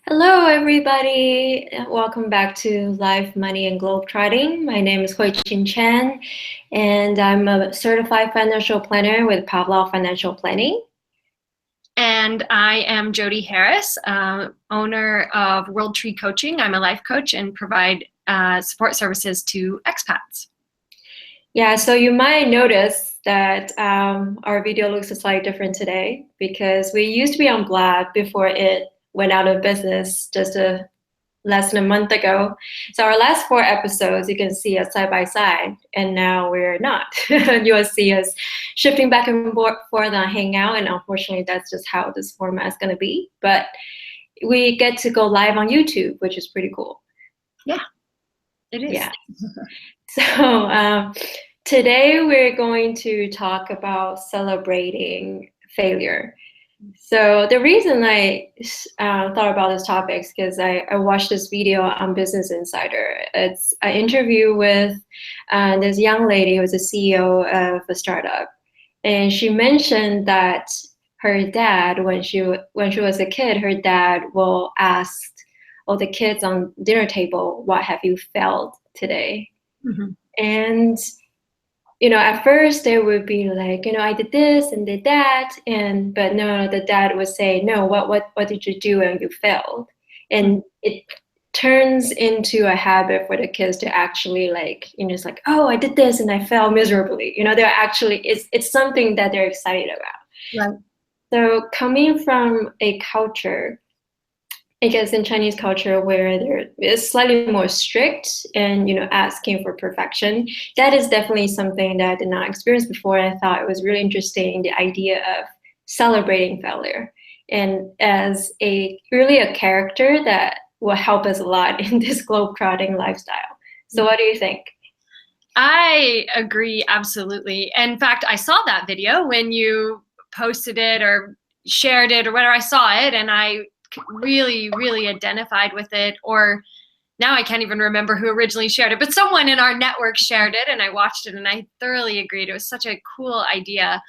Hello, everybody. Welcome back to Life, Money, and Globetrotting. My name is Hui-chin, and I'm a certified financial planner with Pavlov Financial Planning. And I am Jody Harris, owner of World Tree Coaching. I'm a life coach and provide support services to expats. Yeah, so you might notice that our video looks slightly different today because we used to be on Blab before it went out of business just less than a month ago. So our last 4 episodes, you can see us side by side, and now we're not. You'll see us shifting back and forth on Hangout, and unfortunately, that's just how this format is going to be. But we get to go live on YouTube, which is pretty cool. Yeah, it is. Yeah. So today we're going to talk about celebrating failure. So the reason I thought about this topic is because I watched this video on Business Insider. It's an interview with this young lady who was a CEO of a startup, and she mentioned that her dad, when she was a kid, her dad will ask all the kids on dinner table, "What have you failed today?" Mm-hmm. And at first they would be like, I did this and did that, but no, the dad would say, no, what did you do and you failed? And it turns into a habit for the kids to actually it's like, oh, I did this and I failed miserably. They're actually, it's something that they're excited about. Right. So coming from a culture, I guess in Chinese culture where there is slightly more strict and asking for perfection, that is definitely something that I did not experience before. I thought it was really interesting, the idea of celebrating failure, and as really a character that will help us a lot in this globe-trotting lifestyle. So what do you think? I agree, absolutely. In fact, I saw that video when you posted it or shared it or whatever. I saw it and I really, really identified with it. Or now I can't even remember who originally shared it, but someone in our network shared it and I watched it and I thoroughly agreed. It was such a cool idea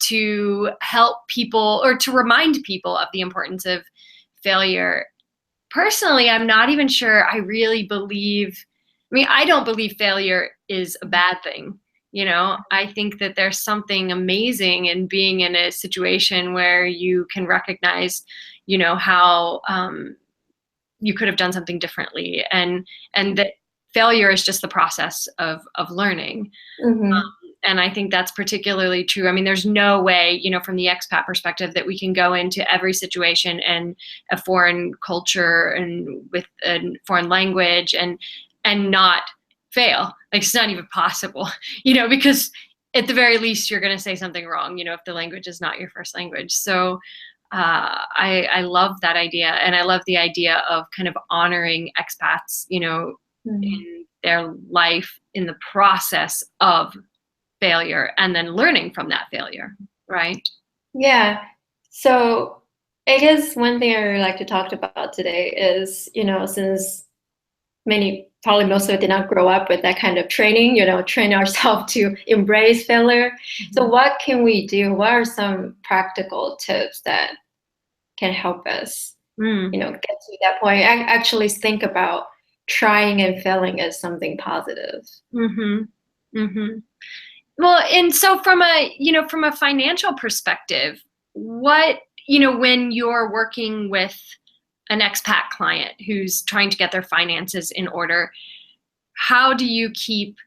to help people or to remind people of the importance of failure. Personally, I'm not even sure I really believe, I don't believe failure is a bad thing. I think that there's something amazing in being in a situation where you can recognize, how you could have done something differently, and that failure is just the process of learning. Mm-hmm. And I think that's particularly true. There's no way, from the expat perspective, that we can go into every situation and a foreign culture and with a foreign language and not fail. Like, it's not even possible, because at the very least you're going to say something wrong, if the language is not your first language. So I love that idea, and I love the idea of kind of honoring expats, Mm-hmm. in their life, in the process of failure, and then learning from that failure, right? Yeah. So I guess one thing I really like to talk about today is, since probably most of it did not grow up with that kind of training, train ourselves to embrace failure. Mm-hmm. So what can we do? What are some practical tips that can help us, get to that point? I actually think about trying and failing as something positive. Mm-hmm. Mm-hmm. Well, and so from a financial perspective, what, when you're working with an expat client who's trying to get their finances in order, how do you keep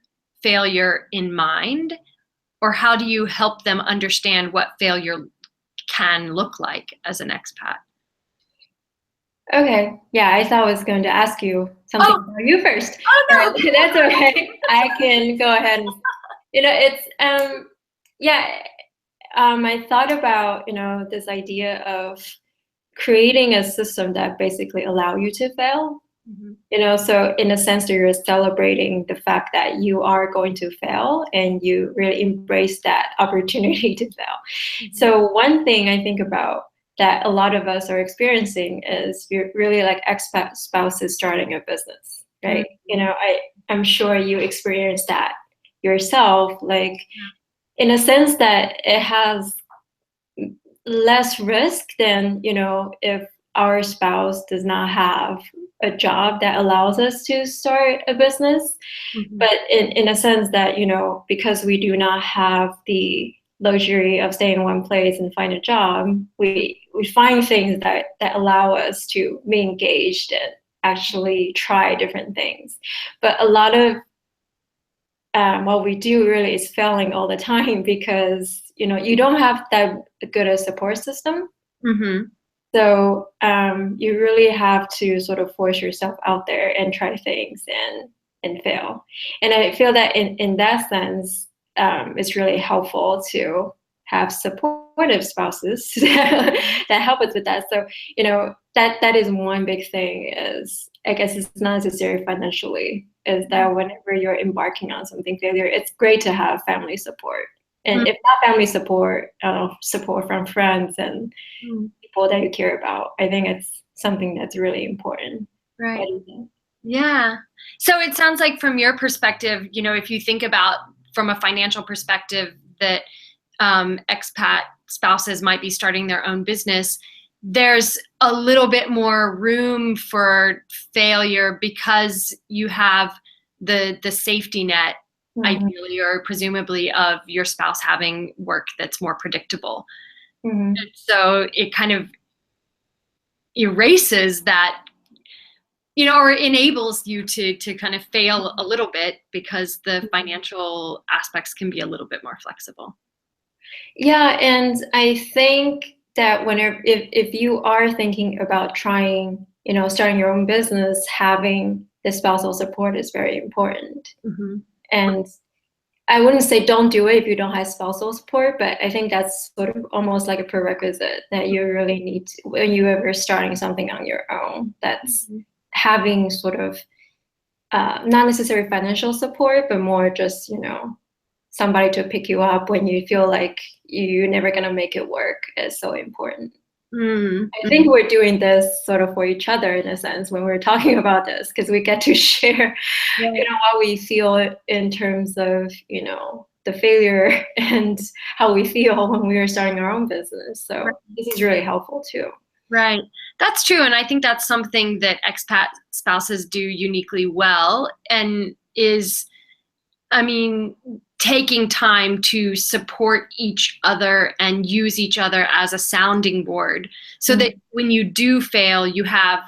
failure in mind, or how do you help them understand what failure can look like as an expat? Okay. Yeah, I thought I was going to ask you something about you first. Oh, no. That's okay. I can go ahead and, it's, I thought about, this idea of creating a system that basically allow you to fail. Mm-hmm. So in a sense that you're celebrating the fact that you are going to fail and you really embrace that opportunity to fail. Mm-hmm. So one thing I think about that a lot of us are experiencing is you're really like expat spouses starting a business, right? Mm-hmm. I'm sure you experienced that yourself, like in a sense that it has less risk than, if our spouse does not have a job that allows us to start a business. But in a sense that, because we do not have the luxury of staying in one place and find a job, we find things that allow us to be engaged and actually try different things. But a lot of what we do really is failing all the time because, you don't have that good a support system. So you really have to sort of force yourself out there and try things and fail. And I feel that in that sense, it's really helpful to have supportive spouses that help us with that. So, that is one big thing is, I guess it's not necessarily financially, is that whenever you're embarking on something failure, it's great to have family support. And if not family support, support from friends and people that you care about, I think it's something that's really important. Right. Yeah. So it sounds like from your perspective, if you think about from a financial perspective that expat spouses might be starting their own business, there's a little bit more room for failure because you have the safety net, ideally or presumably, of your spouse having work that's more predictable. And so it kind of erases that, or enables you to kind of fail a little bit because the financial aspects can be a little bit more flexible. Yeah, and I think that if you are thinking about trying, starting your own business, having the spousal support is very important. And I wouldn't say don't do it if you don't have spousal support, but I think that's sort of almost like a prerequisite that you really need to, when you ever starting something on your own. That's having sort of not necessarily financial support, but more just, somebody to pick you up when you feel like you're never going to make it work is so important. I think we're doing this sort of for each other in a sense when we're talking about this, because we get to share, what we feel in terms of, the failure and how we feel when we are starting our own business. So this is really helpful too. Right. That's true. And I think that's something that expat spouses do uniquely well, and is, taking time to support each other and use each other as a sounding board so that when you do fail, you have,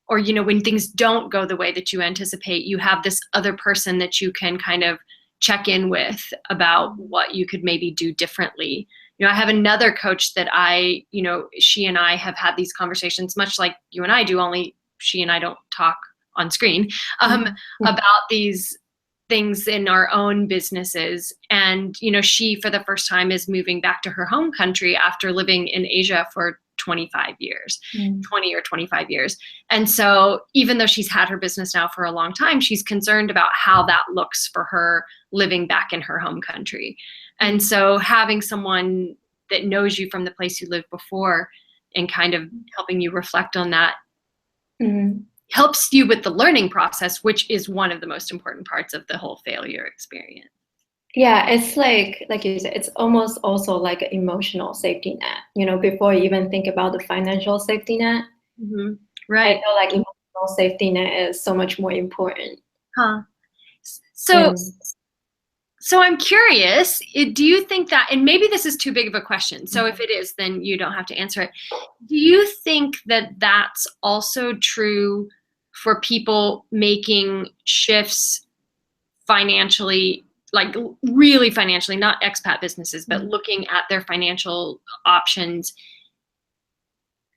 or, when things don't go the way that you anticipate, you have this other person that you can kind of check in with about what you could maybe do differently. I have another coach that she and I have had these conversations, much like you and I do, only she and I don't talk on screen, about these things in our own businesses. And, she, for the first time, is moving back to her home country after living in Asia for 25 years, 20 or 25 years. And so even though she's had her business now for a long time, she's concerned about how that looks for her living back in her home country. And so having someone that knows you from the place you lived before and kind of helping you reflect on that helps you with the learning process, which is one of the most important parts of the whole failure experience. Yeah, it's like you said, it's almost also like an emotional safety net, before you even think about the financial safety net. Right. I feel like emotional safety net is so much more important. So I'm curious, do you think that, and maybe this is too big of a question, so if it is, then you don't have to answer it. Do you think that that's also true for people making shifts financially, like really financially, not expat businesses, but looking at their financial options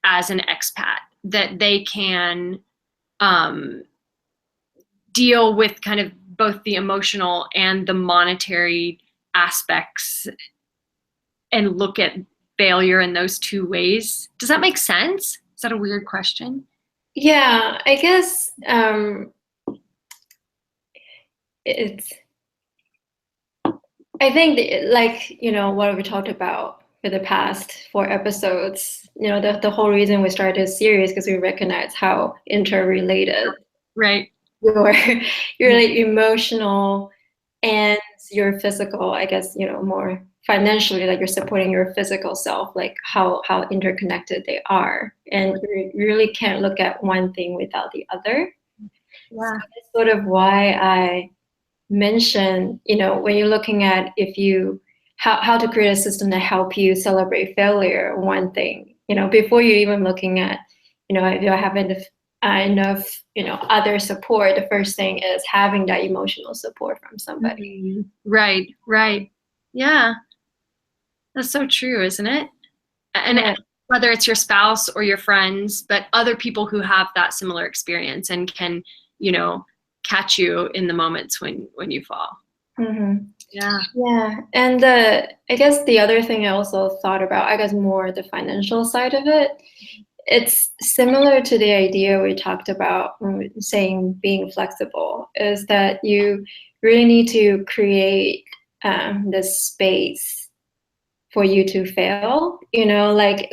as an expat, that they can deal with kind of both the emotional and the monetary aspects and look at failure in those two ways? Does that make sense? Is that a weird question? Yeah, I guess I think what we talked about for the past 4 episodes, the whole reason we started this series because we recognize how interrelated your like emotional and your physical, I guess, more financially, like you're supporting your physical self, like how interconnected they are, and you really can't look at one thing without the other. So that's sort of why I mentioned, when you're looking at how to create a system to help you celebrate failure, one thing, before you're even looking at, if you have enough, other support, the first thing is having that emotional support from somebody. Right. Yeah. That's so true, isn't it? And Yeah. whether it's your spouse or your friends, but other people who have that similar experience and can, catch you in the moments when you fall. Mm-hmm. Yeah. Yeah. And I guess the other thing I also thought about, I guess more the financial side of it, it's similar to the idea we talked about when we were saying being flexible, is that you really need to create this space for you to fail. Like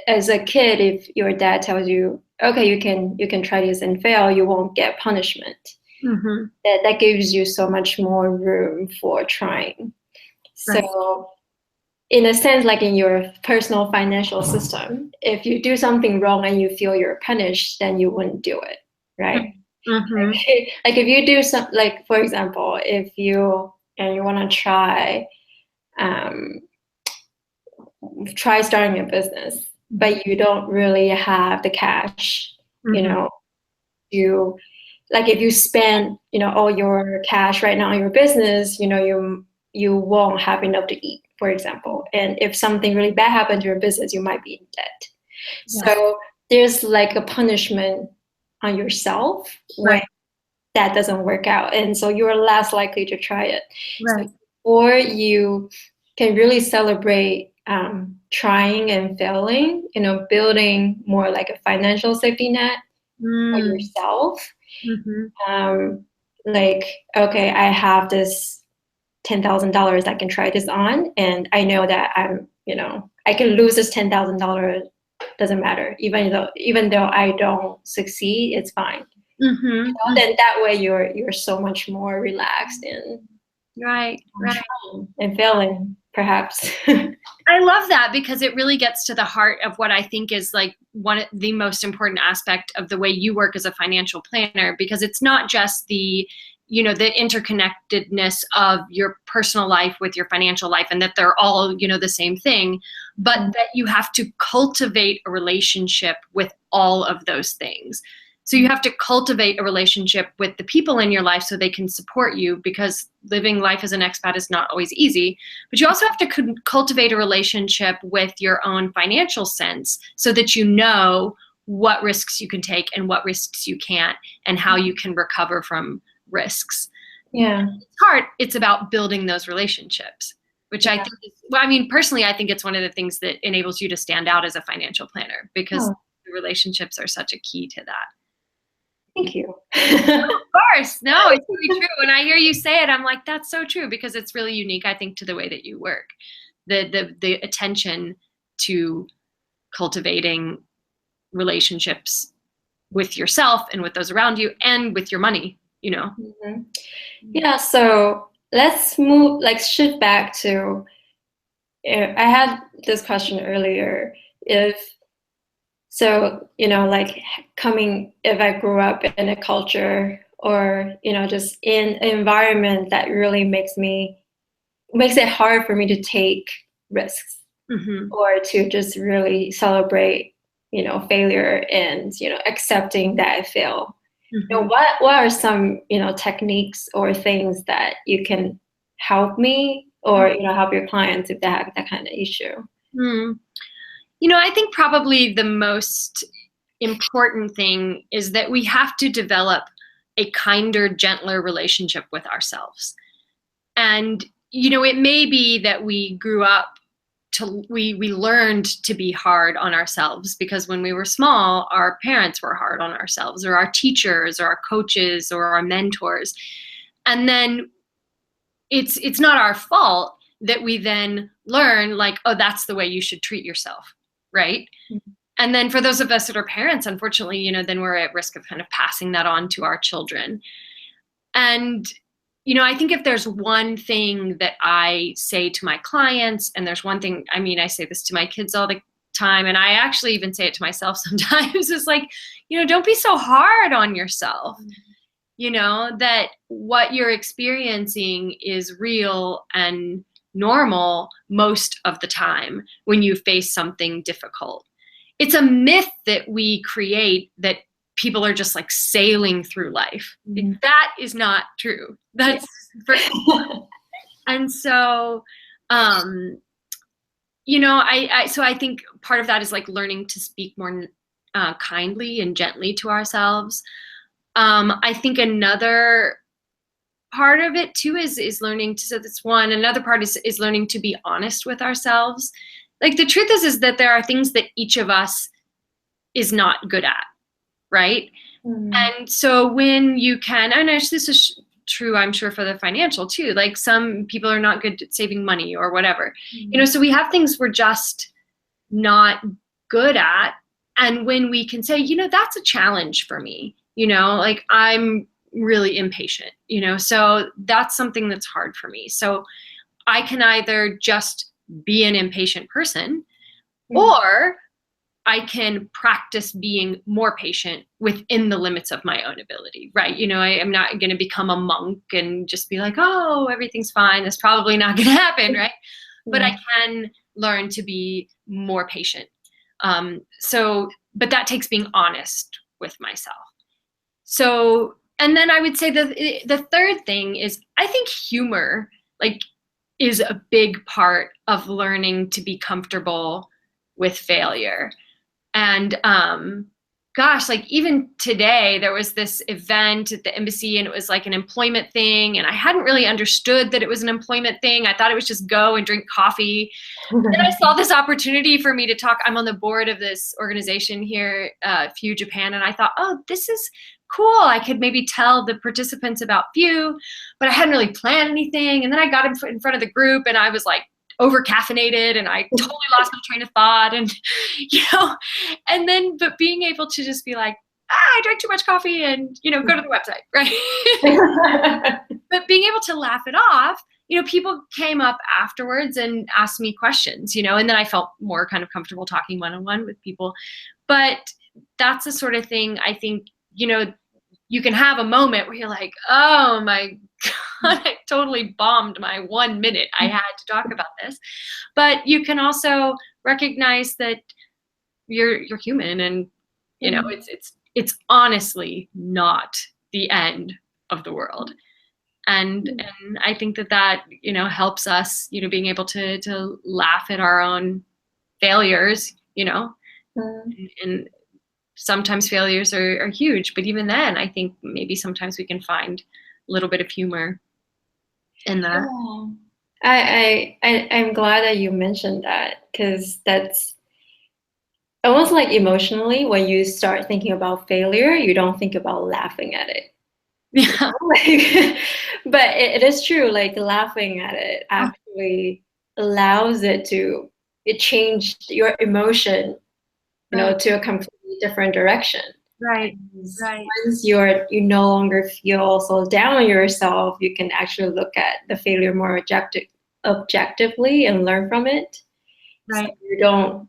as a kid, if your dad tells you, okay, you can try this and fail, you won't get punishment. Mm-hmm. That gives you so much more room for trying. Right. So in a sense, like in your personal financial system, if you do something wrong and you feel you're punished, then you wouldn't do it, right? Mm-hmm. Like if you do some, like for example, if you want to um, try starting a business, but you don't really have the cash, Mm-hmm. you like if you spend all your cash right now on your business, you won't have enough to eat, for example. And if something really bad happened to your business, you might be in debt. Yeah. So there's like a punishment on yourself when that doesn't work out, and so you're less likely to try it. Right. So, or you can really celebrate trying and failing, building more like a financial safety net for yourself. Mm-hmm. Like, okay, I have this $10,000 I can try this on, and I know that I can lose this $10,000. Doesn't matter, even though I don't succeed, it's fine. Mm-hmm. Then that way you're so much more relaxed and Right. and failing, perhaps. I love that because it really gets to the heart of what I think is like one of the most important aspect of the way you work as a financial planner, because it's not just the interconnectedness of your personal life with your financial life and that they're all, the same thing, but that you have to cultivate a relationship with all of those things. So you have to cultivate a relationship with the people in your life so they can support you, because living life as an expat is not always easy. But you also have to cultivate a relationship with your own financial sense so that you know what risks you can take and what risks you can't, and how you can recover from risks. Yeah. It's hard. It's about building those relationships, which I think personally, I think it's one of the things that enables you to stand out as a financial planner, because the relationships are such a key to that. Thank you. Of course. No, it's really true. When I hear you say it, I'm like, that's so true, because it's really unique, I think, to the way that you work. The attention to cultivating relationships with yourself and with those around you and with your money, Mm-hmm. Yeah, so let's shift back to, I had this question earlier. Like if I grew up in a culture or, just in an environment that really makes it hard for me to take risks, or to just really celebrate, failure and, accepting that I fail. What are some, techniques or things that you can help me or, help your clients if they have that kind of issue? I think probably the most important thing is that we have to develop a kinder, gentler relationship with ourselves. And, it may be that we grew up we learned to be hard on ourselves because when we were small, our parents were hard on ourselves, or our teachers, or our coaches, or our mentors. And then it's not our fault that we then learn, like, oh, that's the way you should treat yourself, right? Mm-hmm. And then for those of us that are parents, unfortunately, then we're at risk of kind of passing that on to our children. And I think if there's one thing that I say to my clients, and there's one thing, I mean, I say this to my kids all the time, and I actually even say it to myself sometimes, is like, don't be so hard on yourself. That what you're experiencing is real and normal most of the time when you face something difficult. It's a myth that we create that people are just like sailing through life. That is not true. That's and so I think part of that is like learning to speak more kindly and gently to ourselves. I think another part of it too is learning to, so that's one. Another part is learning to be honest with ourselves. Like the truth is that there are things that each of us is not good at, right? And so when you can, and this is true, I'm sure, for the financial too, like some people are not good at saving money or whatever, so we have things we're just not good at. And when we can say, that's a challenge for me, like I'm really impatient, so that's something that's hard for me. So I can either just be an impatient person, or I can practice being more patient within the limits of my own ability, right? I am not going to become a monk and just be like, oh, everything's fine. That's probably not going to happen, right? But I can learn to be more patient. But that takes being honest with myself. So, and then I would say the third thing is, I think humor, like, is a big part of learning to be comfortable with failure. And gosh, like even today, there was this event at the embassy, and it was like an employment thing. And I hadn't really understood that it was an employment thing. I thought it was just go and drink coffee. And I saw this opportunity for me to talk. I'm on the board of this organization here, FEW Japan. And I thought, oh, this is cool. I could maybe tell the participants about FEW, but I hadn't really planned anything. And then I got in front of the group, and I was like, over caffeinated, and I totally lost my train of thought, and and then but being able to just be like, I drank too much coffee, and go to the website, right? But being able to laugh it off, people came up afterwards and asked me questions, and then I felt more kind of comfortable talking one-on-one with people. But that's the sort of thing I think, you can have a moment where you're like, oh my God, I totally bombed my 1 minute I had to talk about this. But you can also recognize that you're human, and it's honestly not the end of the world. And I think that helps us, being able to laugh at our own failures, and sometimes failures are huge, but even then, I think maybe sometimes we can find a little bit of humor in that. I'm glad that you mentioned that, because that's almost like emotionally, when you start thinking about failure, you don't think about laughing at it. Yeah. But it is true, like laughing at it actually allows it change your emotion, to a completely different direction. Right. Once you no longer feel so down on yourself, you can actually look at the failure more objectively and learn from it. Right. So you don't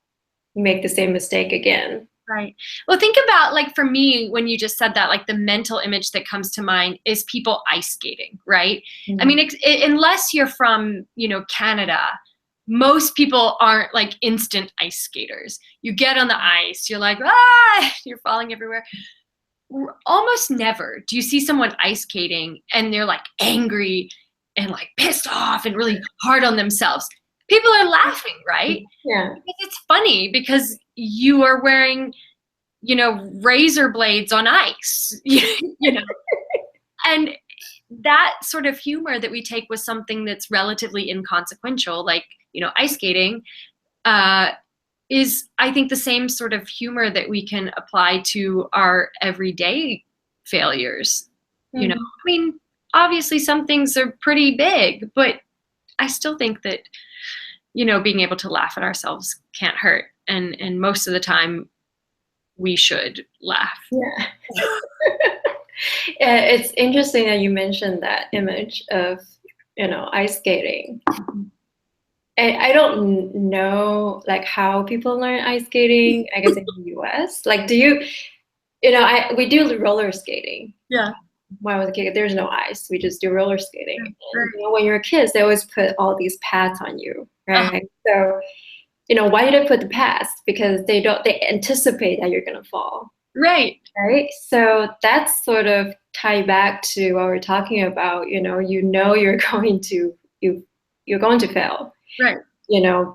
make the same mistake again. Right. Well, think about, like, for me, when you just said that, like the mental image that comes to mind is people ice skating, right? I mean, unless you're from, Canada, most people aren't like instant ice skaters. You get on the ice, you're like, you're falling everywhere. Almost never do you see someone ice skating and they're like angry and like pissed off and really hard on themselves. People are laughing, right? Yeah. Because it's funny because you are wearing, razor blades on ice, and that sort of humor that we take with something that's relatively inconsequential, like, ice skating, is, I think, the same sort of humor that we can apply to our everyday failures. I mean, obviously some things are pretty big, but I still think that, being able to laugh at ourselves can't hurt. And most of the time we should laugh. Yeah. It's interesting that you mentioned that image of, ice skating. I don't know like how people learn ice skating, I guess in the US. Like, we do roller skating. Yeah. When I was a kid, there's no ice. We just do roller skating. Right. And, when you're kids, they always put all these pads on you, right? So, why do they put the pads? Because they anticipate that you're gonna fall. Right. Right. So that's sort of tied back to what we're talking about. You're going to you're going to fail. Right.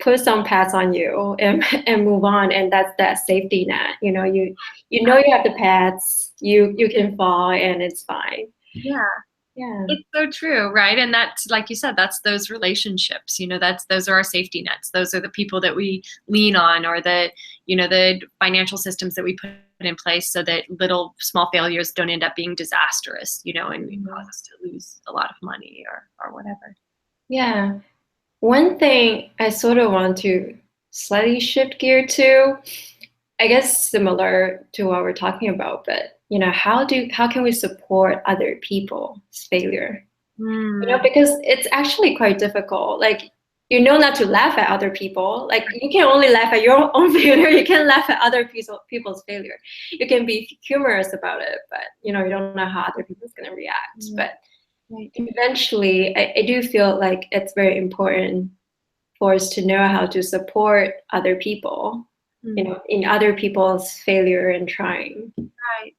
Put some pads on you and move on, and that's that safety net. You have the pads. You can fall and it's fine. Yeah. Yeah. It's so true, right? And that's, like you said, that's those relationships, those are our safety nets. Those are the people that we lean on, or the financial systems that we put in place so that little small failures don't end up being disastrous, and cause us to lose a lot of money or whatever. Yeah. One thing I sort of want to slightly shift gear to, I guess similar to what we're talking about, but how can we support other people's failure? Because it's actually quite difficult. Like, not to laugh at other people. Like, you can only laugh at your own failure. You can't laugh at other people's failure. You can be humorous about it, but you don't know how other people's gonna react. But eventually, I do feel like it's very important for us to know how to support other people, in other people's failure and trying.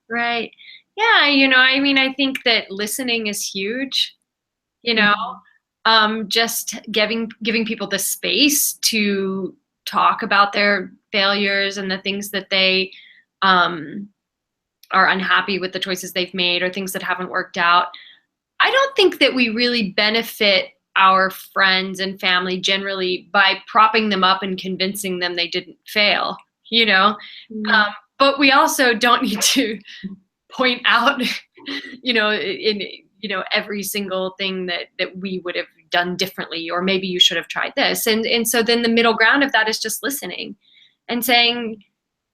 Right. Yeah, I think that listening is huge, just giving people the space to talk about their failures and the things that they are unhappy with, the choices they've made or things that haven't worked out. I don't think that we really benefit our friends and family generally by propping them up and convincing them they didn't fail, but we also don't need to point out, in every single thing that we would have done differently, or maybe you should have tried this. And so then the middle ground of that is just listening and saying,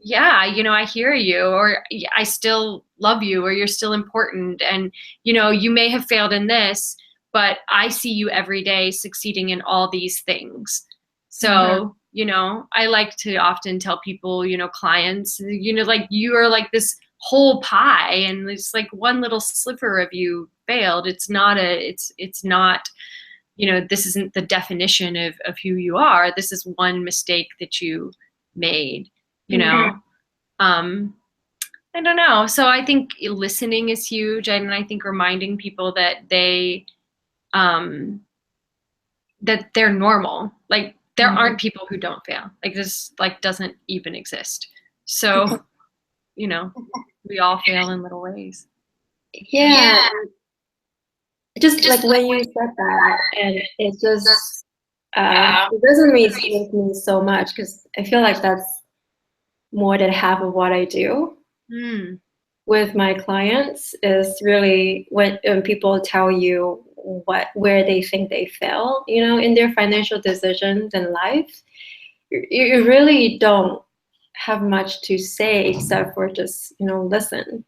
yeah, I hear you, or I still love you, or you're still important. And, you may have failed in this, but I see you every day succeeding in all these things. So, I like to often tell people, clients, like, you are like this whole pie, and it's like one little sliver of you failed. It's not, this isn't the definition of who you are. This is one mistake that you made, I don't know. So I think listening is huge. And I think reminding people that that they're normal. Like, there aren't people who don't fail. Like, this doesn't even exist. So, we all fail in little ways. Yeah. Just like when you said that, and it just it resonates with me so much, because I feel like that's more than half of what I do with my clients, is really when people tell you where they think they fail, in their financial decisions in life. You really don't have much to say except for just listen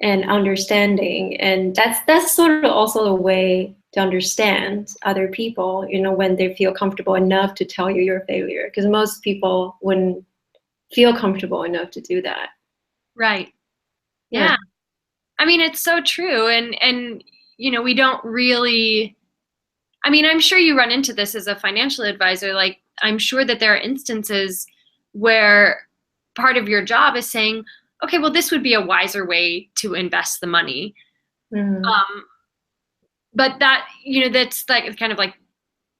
and understanding. And that's sort of also a way to understand other people, when they feel comfortable enough to tell you your failure, because most people wouldn't feel comfortable enough to do that. Right. Yeah. I mean, it's so true. And we don't really, I'm sure you run into this as a financial advisor. Like, I'm sure that there are instances where part of your job is saying, okay, well, this would be a wiser way to invest the money. But that, that's like kind of like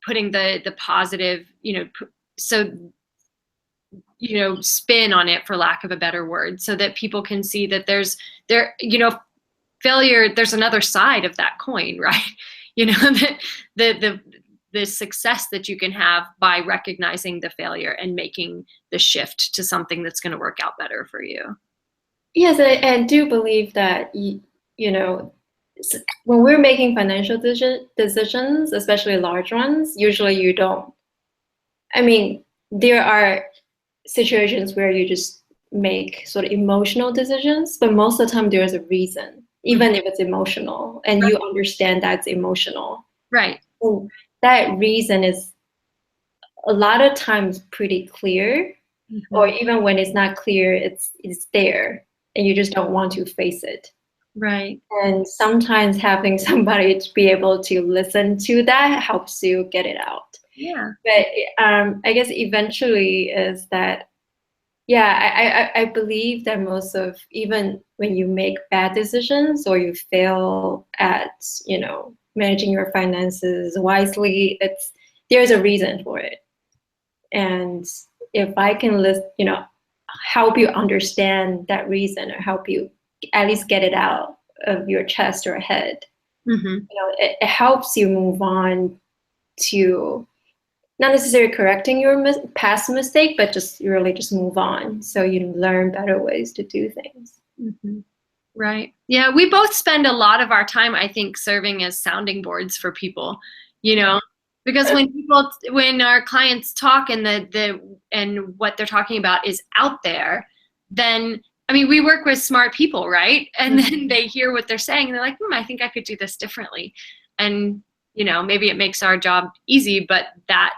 putting the positive, spin on it, for lack of a better word, so that people can see that failure, there's another side of that coin, right? That the success that you can have by recognizing the failure and making the shift to something that's going to work out better for you. Yes, I do believe that, when we're making financial decisions, especially large ones, usually you don't. There are situations where you just make sort of emotional decisions, but most of the time there's a reason even if it's emotional, and you understand that's emotional. Right. So that reason is a lot of times pretty clear, or even when it's not clear, it's there, and you just don't want to face it. Right. And sometimes having somebody to be able to listen to that helps you get it out. Yeah. But I guess eventually is that, yeah, I believe that most of, even when you make bad decisions or you fail at, managing your finances wisely, there's a reason for it. And if I can help you understand that reason, or help you at least get it out of your chest or head, it helps you move on to not necessarily correcting your past mistake, but just really just move on, so you learn better ways to do things. Right. Yeah, we both spend a lot of our time, I think, serving as sounding boards for people, because when our clients talk and and what they're talking about is out there, then, I mean, we work with smart people, right? And then they hear what they're saying and they're like, I think I could do this differently. And, maybe it makes our job easy, but that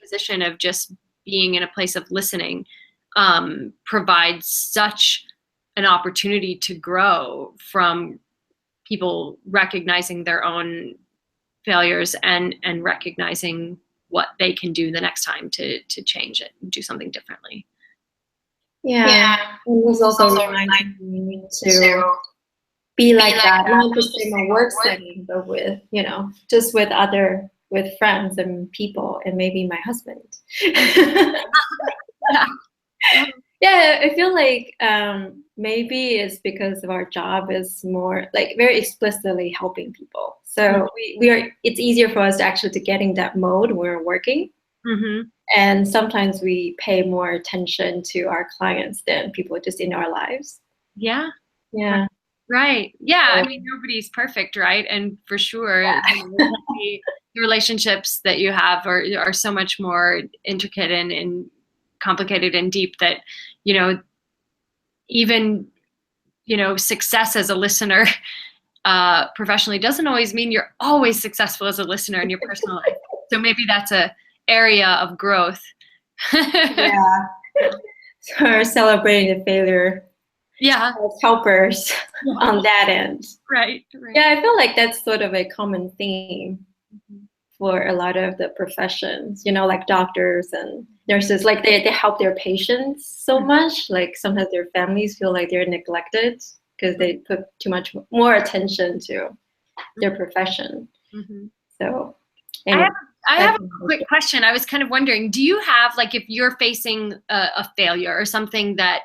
position of just being in a place of listening provides such an opportunity to grow from people recognizing their own failures and recognizing what they can do the next time to change it and do something differently. Yeah. And this also reminds me to be like that, not just in a work setting, but with, just with friends and people, and maybe my husband. Yeah, I feel like maybe it's because of our job is more like very explicitly helping people. So it's easier for us to get in that mode when we're working. And sometimes we pay more attention to our clients than people just in our lives. Yeah. Yeah. Right. Yeah. I mean, nobody's perfect, right? And for sure, the relationships that you have are so much more intricate and complicated and deep that, even, success as a listener professionally doesn't always mean you're always successful as a listener in your personal life. So maybe that's a area of growth. Yeah. So we're celebrating the failure. Yeah. As helpers on that end. Right. Yeah, I feel like that's sort of a common theme for a lot of the professions, like doctors and nurses, like they help their patients so much. Like sometimes their families feel like they're neglected because they put too much more attention to their profession. So anyway. I have a quick question. I was kind of wondering, do you have, like, if you're facing a failure or something that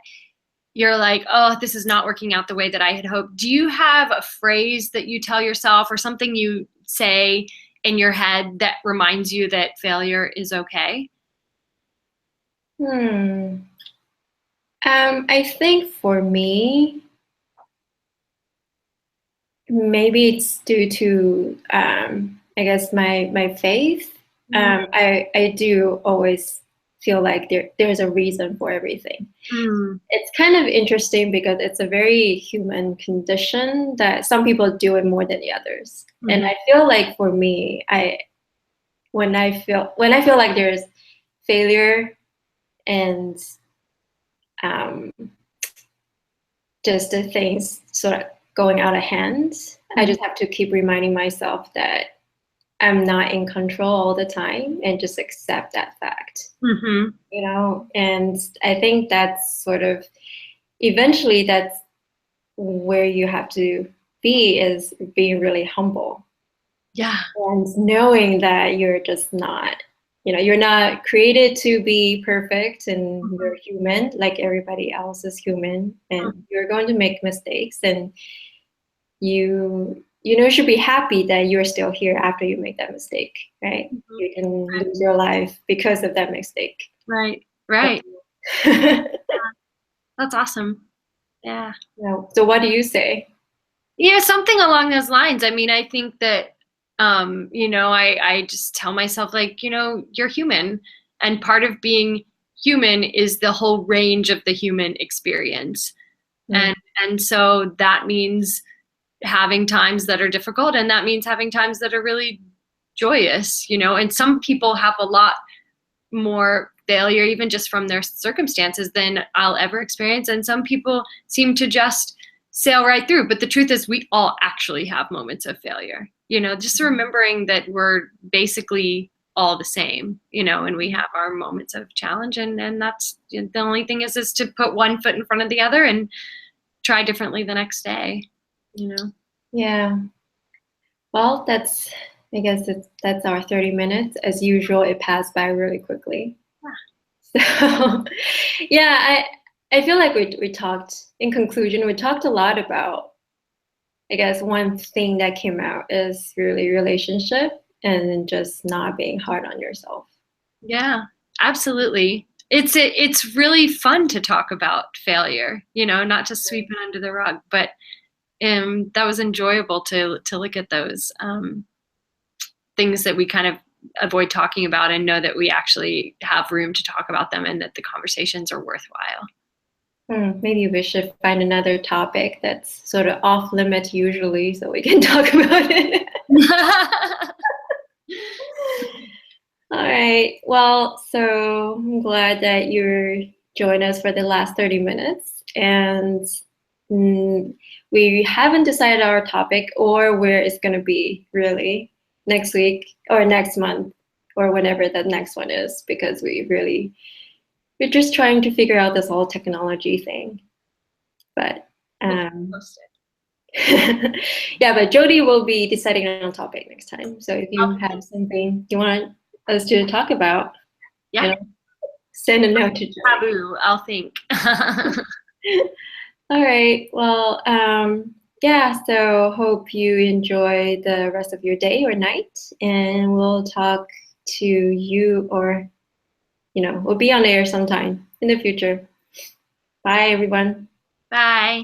you're like, oh, this is not working out the way that I had hoped, do you have a phrase that you tell yourself or something you say in your head that reminds you that failure is okay? I think for me, maybe it's due to, I guess, my faith. I do always feel like there's a reason for everything. It's kind of interesting because it's a very human condition that some people do it more than the others. And I feel like for me, when I feel like there's failure and just the things sort of going out of hand, I just have to keep reminding myself that I'm not in control all the time and just accept that fact. And I think that's sort of, eventually that's where you have to be, is being really humble. Yeah. And knowing that you're just not, you're not created to be perfect, and you're human like everybody else is human, and you're going to make mistakes, and you should be happy that you're still here after you make that mistake, right? You can lose your life because of that mistake. Right. That's awesome. Yeah. So what do you say? Yeah, something along those lines. I mean, I think that, I just tell myself, like, you're human, and part of being human is the whole range of the human experience. And so that means having times that are difficult, and that means having times that are really joyous, and some people have a lot more failure even just from their circumstances than I'll ever experience, and some people seem to just sail right through. But the truth is we all actually have moments of failure, just remembering that we're basically all the same, and we have our moments of challenge, and that's the only thing is to put one foot in front of the other and try differently the next day. Yeah. Well, I guess that's our 30 minutes. As usual, it passed by really quickly. So, yeah, I feel like we talked, in conclusion, we talked a lot about, I guess one thing that came out is really relationship and just not being hard on yourself. Yeah, absolutely. It's really fun to talk about failure, not to sweep it under the rug, but that was enjoyable to look at those things that we kind of avoid talking about and know that we actually have room to talk about them and that the conversations are worthwhile. Maybe we should find another topic that's sort of off limits usually so we can talk about it. All right. Well, so I'm glad that you joined us for the last 30 minutes. And we haven't decided our topic or where it's going to be really next week or next month or whenever the next one is, because we're just trying to figure out this whole technology thing. But yeah, but Jody will be deciding on topic next time. So if you have something you want us to talk about, send a note to Jody. Taboo, I'll think. All right. Well, yeah, so hope you enjoy the rest of your day or night, and we'll talk to you, or we'll be on air sometime in the future. Bye, everyone. Bye.